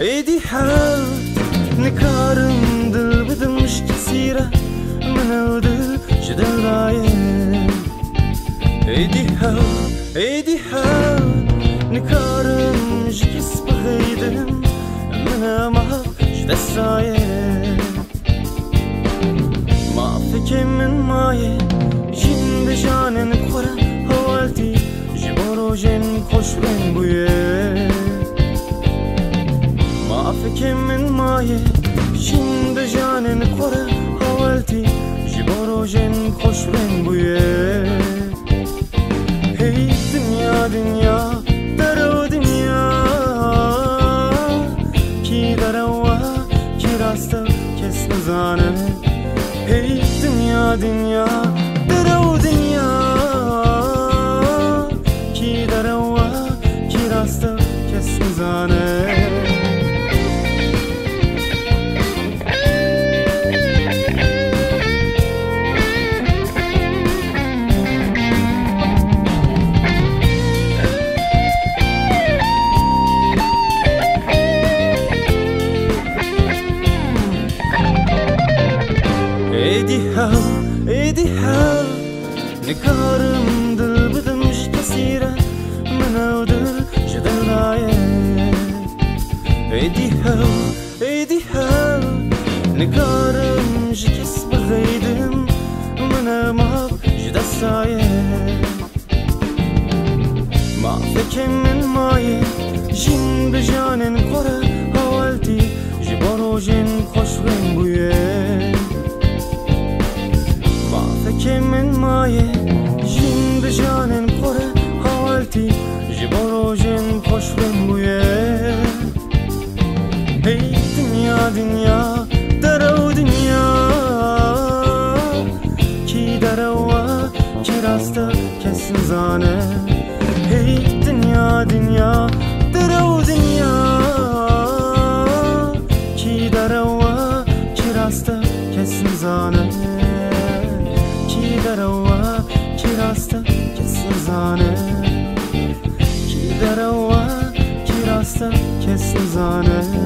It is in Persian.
ايدي حال نكارم دل بدمش كثيرة من الدل جدل راية ايدي حال نكارم جكس بغيدم من معك جدل راية ما فكر من مايه جن بجانن كورا هوالتي جبارو جن خوش بين بويه فكر من مایه جن به جانن کوره حوالتی جبارو جن خوش رنگ بویه هی دنیا دنیا درو دنیا کی دروا کی راسته کس نزانه هی دنیا دنیا درو دنیا کی دروا کی راسته کس نزانه ايدي حال نكارم دل بدمش كثيرة من ودل جدل راية ايدي حال نكارم جكس بغيدم من معك جدل ساية ما فكر من مايه جن بجانن كورة حوالتي جبارو جن خوش رنگ بويه فکر من مایه جن به جانن کوره حوالتی جبارو جن خوش رنگ بویه هی دنیا دنیا درو دنیا کی دروا کی راسته کس نزانه هی دنیا دنیا درو دنیا کی دروا کی راسته کس نزانه دروا کی راسته کس نزانه کی دروا کی راسته کس نزانه